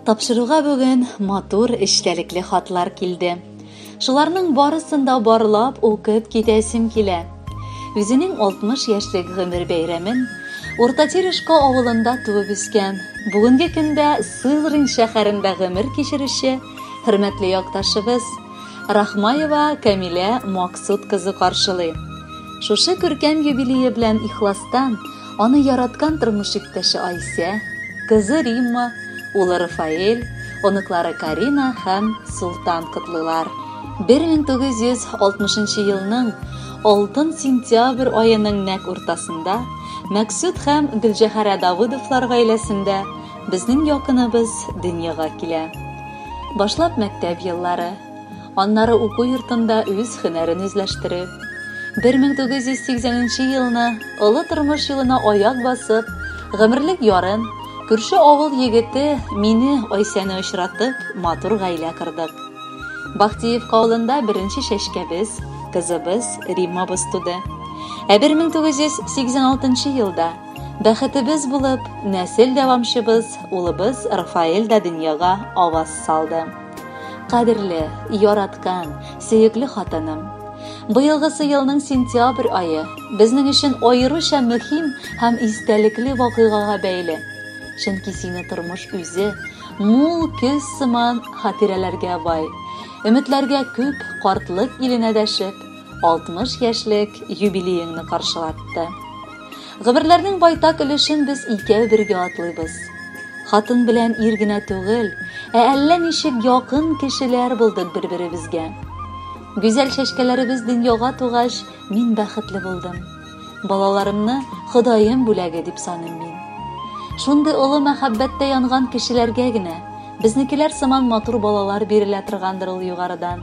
Тапшыруга бүген матур эчтәлекле хатлар килде. Шуларның барысында барлап укып китәсем килә. Үзенең 60 яшьлек гомер бәйрәмен Урта Терешка авылында туып үскән, бүгенге көндә Сызрань шәһәрендә гомер кичерүче хөрмәтле якташыбыз Рахмаева Камилә Максут кызы каршылый. Шушы күркәм юбилее белән ихластан аны яраткан тормыш иптәше Айсә, кызы Римма, улы Рафаэль, оныклары Карина һәм Султан котлыйлар. 1960 елның 6 сентябрь аеның нәк уртасында Максут һәм Гөлҗәһәрә Давыдовлар гаиләсендә безнең якыныбыз дөньяга килә. Башлап мәктәп еллары, аннары уку йортында үз һөнәрен үзләштереп, 1980 елны олы тормыш юлына аяк басып, гомерлек ярын, күрше авыл егете мине Айсәне очратып, матур гаилә кырдык. Бахтиевка авылында беренче шәшкәбез, кызыбыз Риммабыз туды. 1986 елда бәхетебез булып, нәсел дәвамчыбыз, улыбыз Рафаэль дә дөньяга аваз салды. Кадерле, яраткан, сөекле хатыным, быелгысы елның сентябрь айы безнең өчен аеруча мөһим һәм истәлекле вакыйгага бәйле. Чөнки сине тормыш үзе мул көз сыман хатирәләргә бай, өметләргә күп картлык иленә дәшеп, 60 яшьлек юбилееңне каршылатты. Гомерләрнең байтак өлешен без икәү бергә атлыйбыз. Хатын белән ир генә түгел, әллә ничек якын кешеләр булдык бер-беребезгә. Гүзәл шәшкәләребез дөньяга тугач, мин бәхетле булдым. Балаларымны Ходаем бүләге дип саныйм мин. Шундый олы мәхәббәттә янган кешеләргә генә безнекеләр сыман матур балалар бирелә торгандыр ул югарыдан.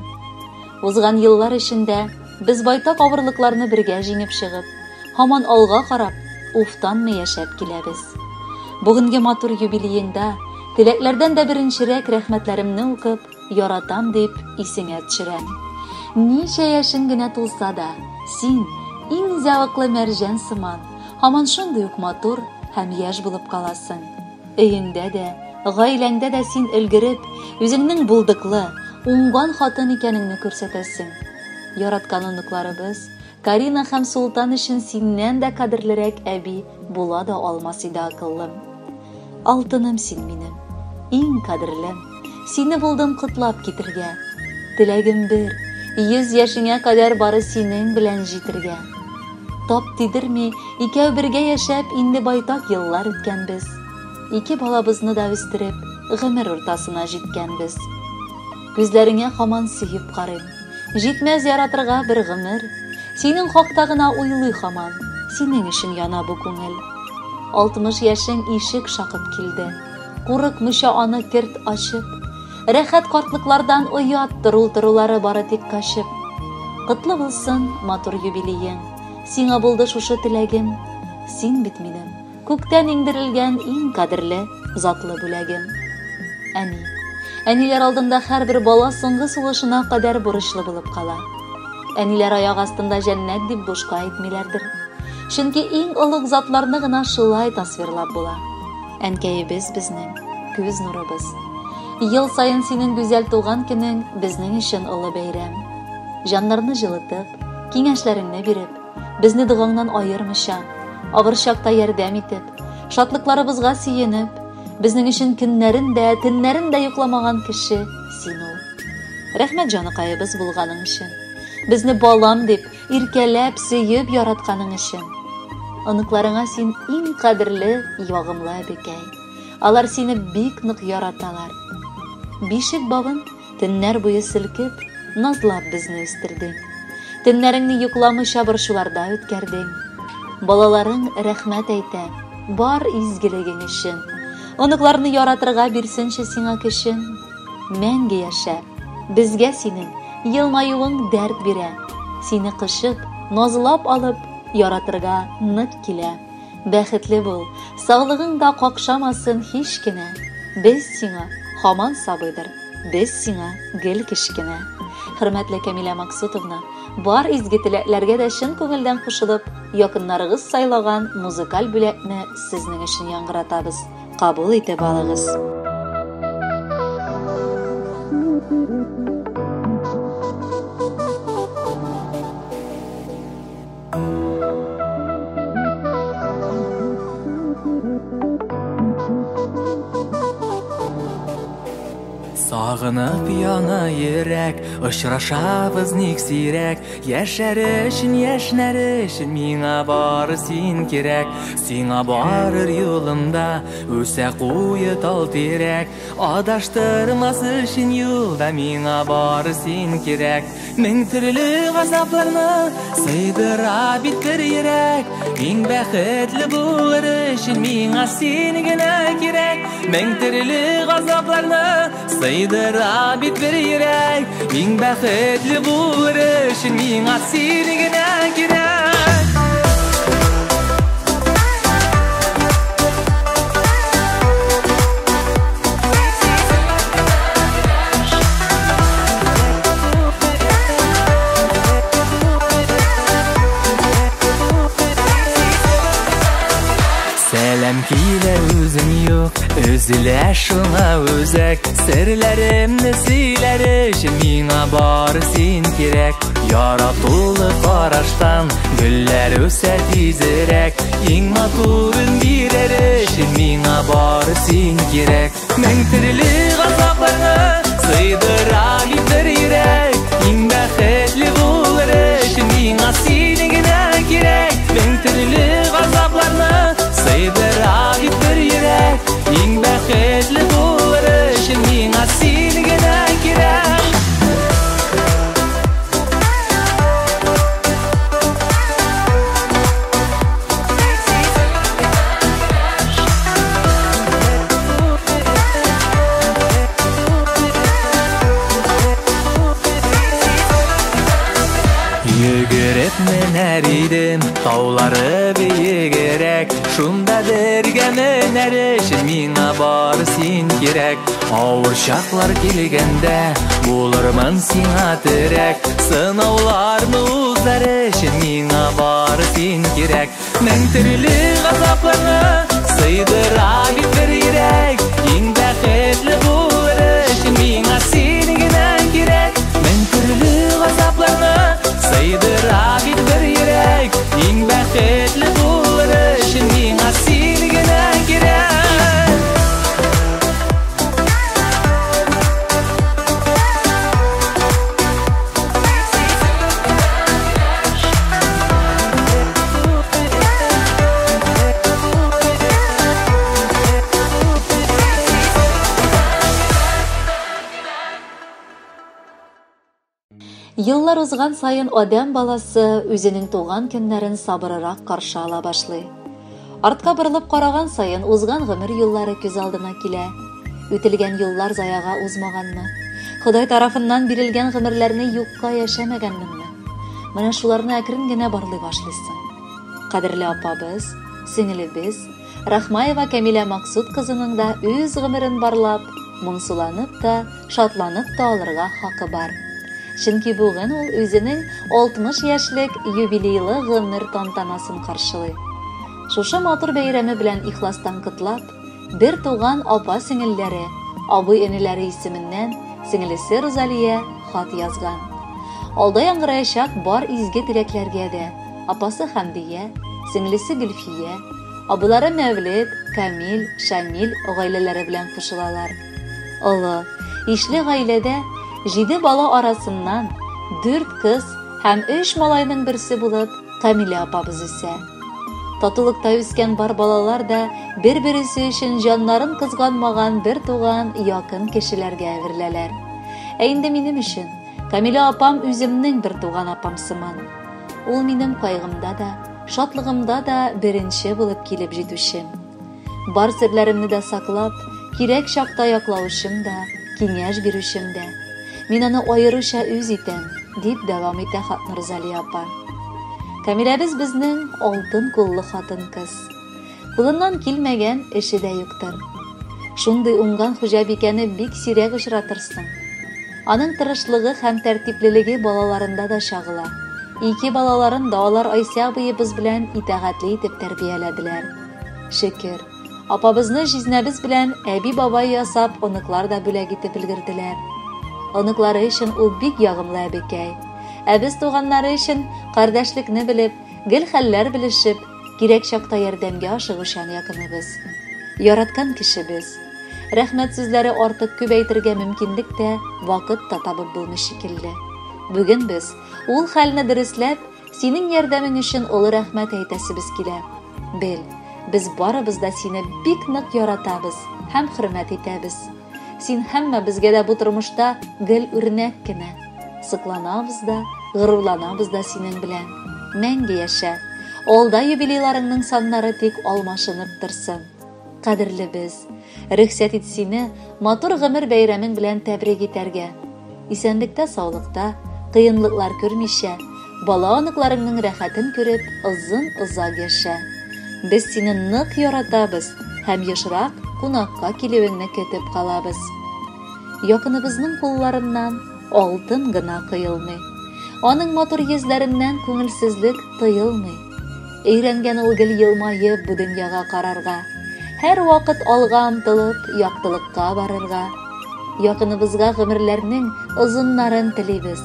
Узган еллар эчендә без байтак авырлыкларны бергә җиңеп чыгып, һаман алга карап, уфтанмый яшәп киләбез. Бүгенге матур юбилееңдә теләкләрдән дә беренчерәк рәхмәтләремне укып, яратам дип исеңә төшерәм. Ничә яшең генә тулса да, син иң зәвыклы мәрҗән сыман, һаман шундый ук матур һәм яшь булып каласың. Өеңдә дә, гаиләңдә дә син өлгереп, үзеңнең булдыклы, уңган хатын икәнеңне күрсәтәсең. Яраткан оныкларыбыз Карина һәм Султан өчен синнән дә кадерлерәк әби була да алмас иде акыллым. Алтыным син минем, иң кадерлем, сине булдым котлап китергә. Теләгем бер, 100 яшеңә кадәр бары синең белән җитергә. Тап тидерми, икәү бергә яшәп инде байтак еллар үткәнбез. 2 балабызны да үстереп, гомер уртасына җиткәнбез. Күзләреңә һаман сөеп карыйм. Җитмәс яратырга бер гомер, синең хакта гына уйлый һаман, синең өчен яна бу күңел. 60 яшең ишек шакып килде, курыкмыйча аны керт ачып, рәхәт картлыклардан оят торулары бары тик качып. Котлы булсын матур юбилеең, сиңа булды шушы теләгем, син бит минем, күктән иңдерелгән иң кадерле, затлы бүләгем. Әниләр алдында һәрбер бала соңгы сулышына кадәр бурычлы булып кала. Әниләр аяк астында җәннәт дип бушка әйтмиләрдер. Чөнки иң олуг затларны гына шулай тасвирлап була. Әнкәебез безнең, күз нурыбыз. Ел сайын синең гүзәл туган көнең безнең өчен олы бәйрәм. Җаннарны җылытып, киңәшләреңне биреп, безне дугаңнан аермыйча, авыр чакта ярдәм итеп, шатлыкларыбызга сөенеп, безнең өчен көннәрен дә, төннәрен дә йокламаган кеше син ул. Рәхмәт җаныкаебыз булганың өчен. Безне балам дип, иркәләп, сөеп яратканың өчен. Оныкларыңа син иң кадерле, ягымлы әбекәй. Алар сине бик нык яраталар. Бишек бабын төннәр буе селкеп, назлап безне үстердең. Төннәреңне йокламыйча борчуларда үткәрдең. Балаларың рәхмәт әйтә, бар изгелегең өчен. Оныкларны яратырга бирсенче сиңа көчен. Мәңге яшә, безгә синең елмаюың дәрт бирә. Сине кышып, назлап алып, яратырга нык килә. Бәхетле бул, саулыгың да какшамасын һич кенә. Без сиңа һаман сабыйдыр, без сиңа гел кечкенә. Хөрмәтле Камилә Максутовна, бар изге теләкләргә дә чын күңелдән кушылып, якыннарыгыз сайлаган музыкаль бүләкне сезнең өчен яңгыратабыз. Кабул итеп алыгыз. Сағынып яна йөрәк, очрашабыз ник сирәк. Яшәр өчен, яшнәр өчен миңа бары син кирәк. Сиңа барыр юлымда үсә куе тал тирәк. Адаштырмас өчен юлда миңа бары син кирәк. Мең төрле газапларны сыйдыра бит бер йөрәк. Иң бәхетле булыр өчен миңа син генә кирәк. Мең төрле газапларны сыйдыра бит бер йөрәк. Иң бәхетле булыр өчен миңа син генә кирәк. Сәлем килә үзем юк, өзелә шуңа үзәк. Серләремне сөйләр өчен миңа бары син кирәк. Яратулы караштан гөлләр үсә тизрәк. Иң матурын бирер өчен миңа бары син кирәк. Мең төрле газапларны сыйдыра бит бер йөрәк. Иң бәхетле булыр өчен миңа син генә кирәк. Мең төрле газапларны сыйдыра бит бер йөрәк. Иң бәхетле булыр өчен миңа син генә кирәк. Йөгереп менәр идем, таулары биегрәк. Шунда бергә менәр өчен миңа бары син кирәк. Авыр чаклар килгәндә булырмын сиңа терәк. Сынауларны узар өчен миңа бары син кирәк. Мең төрле газапларны сыйдыра бит бер йөрәк. Иң бәхетле булыр өчен миңа син генә кирәк. Мең төрле газапларны сыйдыра бит бер йөрәк. Иң бәхетле булыр өчен миңа син генә кирәк. Еллар узган сайын адам баласы үзенең туган көннәрен сабыррак каршы ала башлый. Артка борылып караган сайын узган гомер юллары күз алдына килә. Үтелгән юллар заяга узмаганмы? Ходай тарафыннан бирелгән гомерләрне юкка яшәмәгәнменме? Менә шуларны әкрен генә барлый башлыйсың. Кадерле апабыз, сеңелебез Рахмаева Камилә Максут кызының да үз гомерен барлап, моңсуланып та, шатланып та алырга хакы бар. Чөнки бүген ул үзенең 60 яшьлек юбилейлы гомер тантанасын каршылый. Шушы матур бәйрәме белән ихластан котлап, бер туган апа сеңелләре, абый энеләре исеменнән сеңелесе Розалия хат язган. Алда яңгыраячак бар изге теләкләргә дә апасы Хәмдия, сеңелесе Гөлфия, абылары Мәвлид, Камил, Шамил гаиләләре белән кушылалар. Олы, ишле гаиләдә 7 бала арасыннан 4 кыз һәм 3 малайның берсе булып Камилә апабыз үсә. Татулыкта үскән бар балалар да бер-берсе өчен җаннарын кызганмаган бер туган якын кешеләргә әвереләләр. Ә инде минем өчен Камилә апам үземнең бер туган апам сыман. Ул минем кайгымда да, шатлыгымда да беренче булып килеп җитүчем. Бар серләремне дә саклап, кирәк чакта яклаучым да, киңәш бирүчем дә. Мин аны аеруча үз итәм, дип дәвам итә хатны Розалия апа. Камиләбез безнең алтын куллы хатын кыз. Кулыннан килмәгән эше дә юктыр. Шундый уңган хуҗабикәне бик сирәк очратырсың. Аның тырышлыгы һәм тәртиплелеге балаларында да чагыла. 2 балаларын да алар Айса абыебыз белән итәгатьле итеп тәрбияләделәр. Шөкер, апабызны җизнәбез белән әби бабай ясап, оныклар да бүләк итеп өлгерделәр. Оныклары өчен ул бик ягымлы әбекәй. Ә без туганнары өчен кардәшлекне белеп, гел хәлләр белешеп, Кирәк чакта ярдәмгә ашыгышан якыныбыз. Яраткан кешебез. Рәхмәт сүзләре артык күп әйтергә мөмкинлек тә, вакыт та табып булмый шикелле. Бүген без ул хәлне дөрестләп, синең ярдәмең өчен олы рәхмәт әйтәсебез килә. Бел, без барыбыз да сине бик нык яратабыз һәм хөрмәт итәбез. Син һәммәбезгә дә бу тормышта гел үрнәк кенә. Сыкланабыз да, горурланабыз да синең белән. Мәңге яшә. Алда юбилейларыңның саннары тик алмашынып торсын. Кадерле без, рөхсәт ит сине матур гомер бәйрәмең белән тәбрик итәргә. Исәнлектә, саулыкта, кыенлыклар күрмичә, бала аныкларыңның рәхәтен күреп, озын-озак яшә. Без сине нык яратабыз һәм ешрак кунакка килүеңне көтеп калабыз. Якыныбызның кулларыннан алтын гына кыйылмый. Аның матур йөзләреннән күңелсезлек тыелмый. Өйрәнгән ул гел елмаеп бу дөньяга карарга. Һәр вакыт алга омтылып, яктылыкка барырга. Якыныбызга гомерләрнең озыннарын телибез.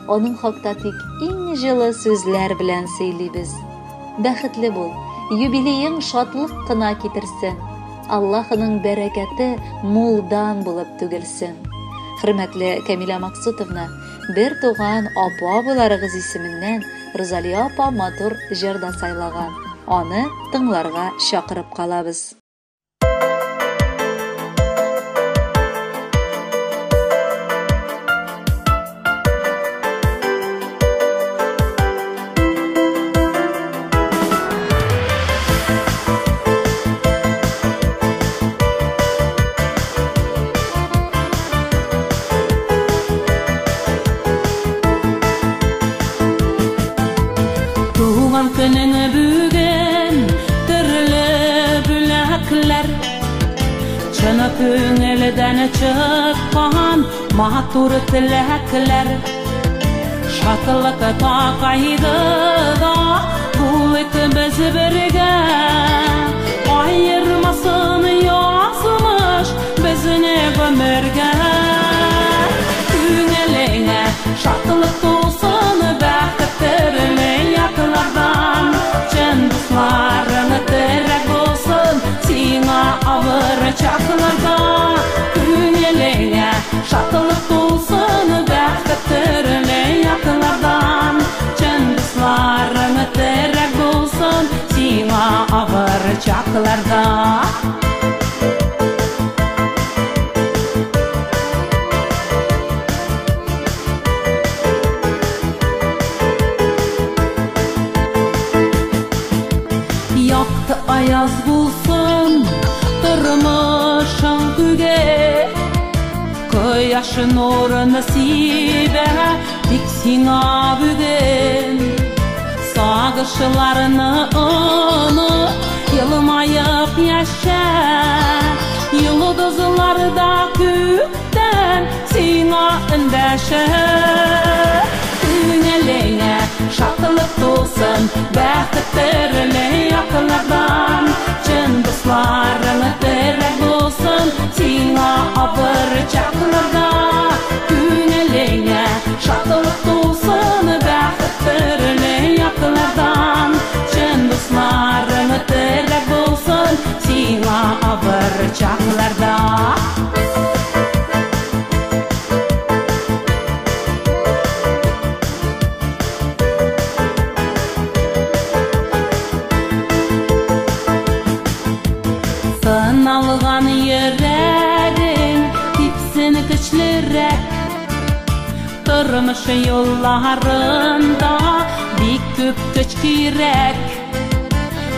Аның хакта тик иң җылы сүзләр белән сөйлибез. Бәхетле бул, юбилеең шатлык кына китерсен. Аллаһының бәрәкәте мулдан булып түгелсен. Хөрмәтле Камила Максутовна, бер туган апа буларыгыз исеменнән Розалия апа матур җырда сайлаган. Аны тыңларга чакырып калабыз. Көнеңе бүген төрле бүләкләр, чыны күңелдән чыккан матур теләкләр. Шатлык тақайды да бул икебез бергә, айырмасын язмыш безне гомергә. Күңелеңә шатлык тулсын, бәхет төрле яклардан, чын дусларың терәк булсын сиңа авыр чакларда. Күңелеңә шатлык тулсын, бәхет төрле яклардан, чын дусларың терәк булсын сиңа авыр чакларда. Аяз булсын тормышың күге, кояш нурын сибә тик сиңа бүген. Сагышларны онып, елмаеп яшә, йолдызлар да күктән сиңа эндәшә. Күңелеңә шатлык тулсын, бәхет төрле яклардан, чын дусларың терәк булсын сиңа авыр чакларда. Күңелеңә шатлык тулсын, бәхет төрле яклардан, чын дусларың терәк булсын сиңа авыр чакларда. Сыналган йөрәгең типсен көчлерәк, тормыш юлларында бик күп көч кирәк.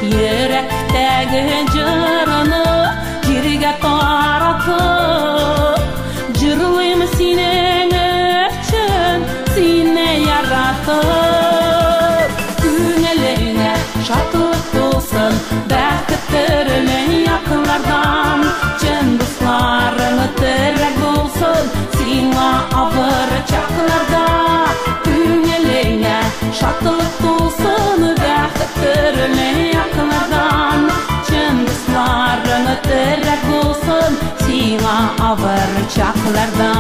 Йөрәктәге җырны җиргә таратып, җырлыйм синең өчен, сине яратып. Күңелеңә шатлык тулсын, бәхет төрле яклардан, чын дусларың терәк булсын сиңа авыр чакларда. Күңелеңә шатлык тулсын, бәхет төрле яклардан, чын дусларың терәк булсын сиңа авыр чакларда.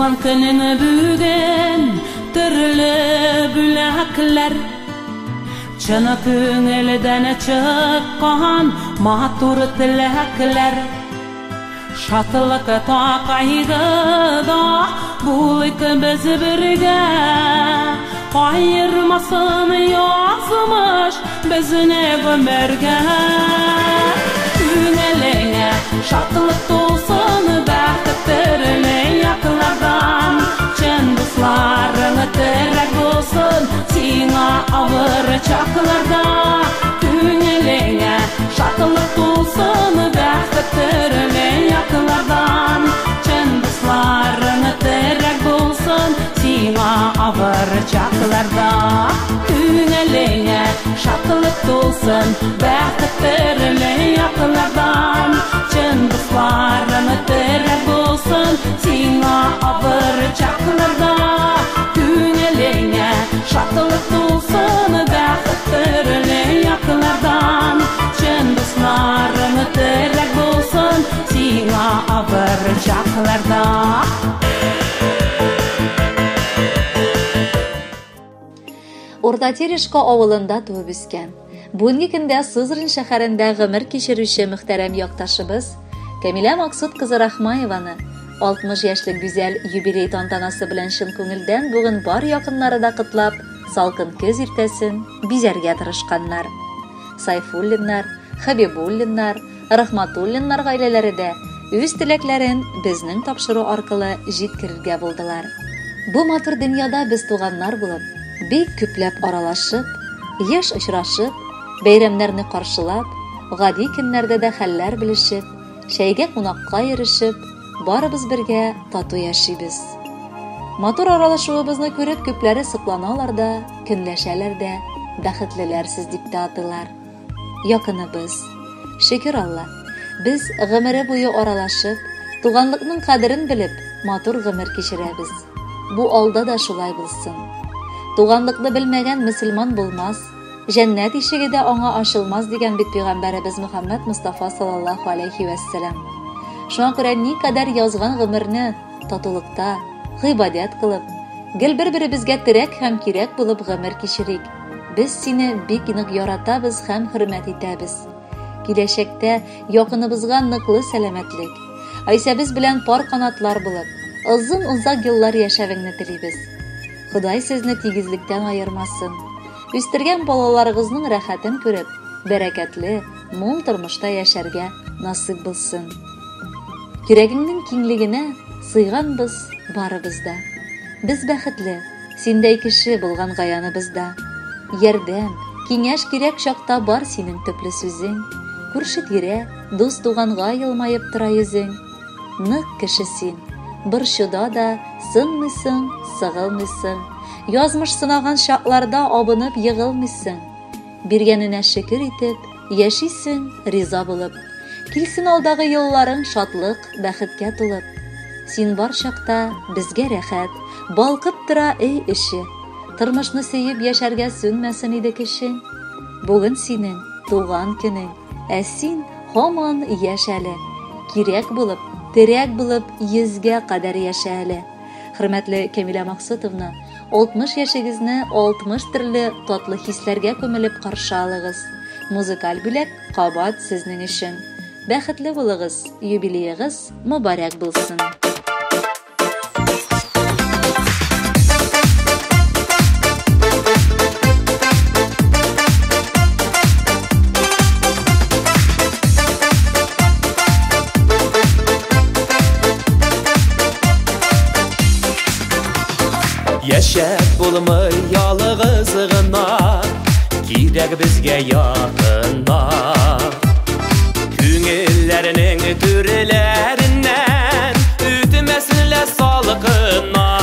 Туган көнең бүген төрле бүләкләр, чыны күңелдән чыккан матур теләкләр. Шатлык та кайгыда булыйк без бергә, айырмасын язмыш безне гомергә. Күңелеңә шатлык тулсын, бәхет төрле яклардан, чын дусларың терәк булсын сиңа авыр чакларда. Күңелеңә шатлык тулсын, бәхет төрле яклардан, чын дусларың терәк булсын сиңа авыр чакларда. Күңелеңә шатлык тулсын, бәхет төрле яклардан, чын дусларың терәк булсын сиңа авыр чакларда. Күңелеңә шатлык тулсын, бәхет төрле яклардан, чын дусларың терәк булсын сиңа авыр чакларда. Урта Терешка авылында туып үскән. Бүгенге көндә Сызрань шәһәрендә гомер кичерүче мөхтәрәм якташыбыз Камилә Максут кызы Рахмаеваны 60 яшьлек гүзәл юбилей тантанасы белән чын күңелдән бүген бар якыннары да котлап, салкын көз иртәсен бизәргә тырышканнар. Сайфуллиннар, Хабибуллиннар, Рахматуллиннар гаиләләре дә үз теләкләрен безнең тапшыру аркылы җиткерергә булдылар. Бу матур дөньяда без туганнар булып, бик күпләп аралашып, яшь очрашып, бәйрәмнәрне каршылап, гади көннәрдә дә хәлләр белешеп, шәйгә кунакка йөришеп, барыбыз бергә тату яшибез. Матур аралашуыбызны күреп күпләре сокланалар да, көнләшәләр дә, бәхетлеләрсез дип тә атыйлар. Якыныбыз, шөкер Алла, без гомере буе аралашып, туганлыкның кадерен белеп, матур гомер кичерәбез. Бу алда да шулай булсын. Туганлыкны белмәгән мөселман булмас, җәннәт ишеге дә аңа ачылмас дигән бит Пәйгамбәребез Мөхәммәд Мустафа саллаллаһу алейхи ва сәлям. Шуңа күрә никадәр язган гомерне татулыкта, гыйбадәт кылып, гел бер-беребезгә терәк һәм кирәк булып гомер кичерик. Без сине бик нык яратабыз һәм хөрмәт итәбез. Киләчәктә якыныбызга ныклы сәламәтлек, айсәбез белән пар канатлар булып, озын-озак еллар яшәвеңне телибез. Ходай сезне тигезлектән айырмасын. Үстергән балаларыгызның рәхәтен күреп, бәрәкәтле, мул тормышта яшәргә насыйп булсын. Йөрәгеңнең киңлегенә сыйганбыз барыбызда. Без бәхетле, синдәй кеше булган гаяныбызда. Ярдәм, киңәш кирәк чакта бар синең төпле сүзең. Күрше-тирә, дус-туганга елмаеп тора йөзең. Нык кеше син. Борчуда да сынмыйсың, сыгылмыйсың. Язмыш сынаган чакларда абынып йыгылмыйсың. Биргәненә шөкер итеп, яшисең риза булып. Килсен алдагы елларың шатлык, бәхеткә тулып. Син бар чакта безгә рәхәт, балкып тора эй эше. Тормышны сөеп яшәргә сүнмәсен иде кеше. Бүген синең туган көнең, ә син һаман яшь әле. Кирәк булып, терәк булып, 100гә кадәр яшә әле. Хөрмәтле Камилә Максутовна, 60 яшегезне 60 төрле татлы хисләргә күмелеп каршы алыгыз. Музыкаль бүләк кабат сезнең өчен. Бәхетле булыгыз, юбилеегыз мөбарәк булсын. Яшәп булмый ялыгыз гына, кирәк безгә якыннар. Күңелләрнең түреләреннән үтмәсенләр салкыннар.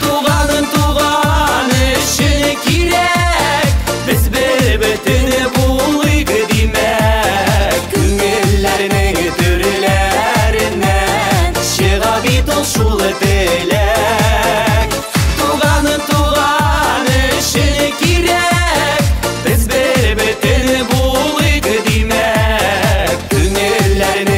Туганын туган өчен кирәк, без бер-бөтен булыйк димәк. Күңелләрнең түреләреннән чыга бит ул шул теләк. Туганын туган өчен кирәк, biz bir-böten buluyk demek. Күңелләрне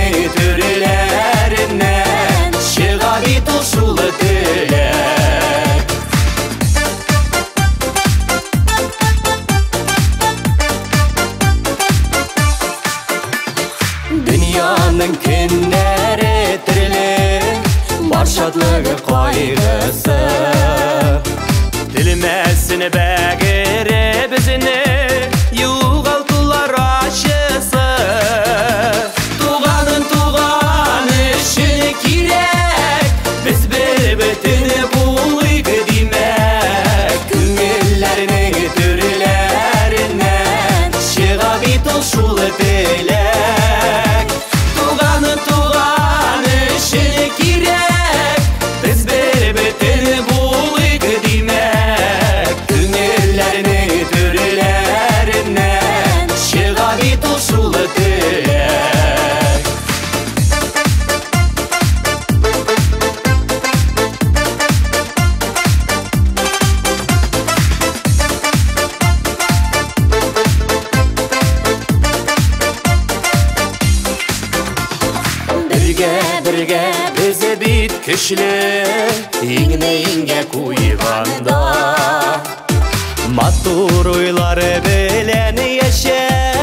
Günleri tirilir Бар шатлығы қайғысы Тілмәсін бәгірі бізіні Юғалтулар ашысы Туғанын туған үшін керек Біз бір бітіні болыйғы демек Күңіллерінің түрлерінен Шыға бит ол шулы тілек Туғанын туған үшін керек Біз бір бітіні болыйғы демек Күңіллерінің түрлерінен Шыға бит ол шулы тілек Бірге бізді бит күшлі Иңне-иңге куйғанда Матур ойлары білен ешер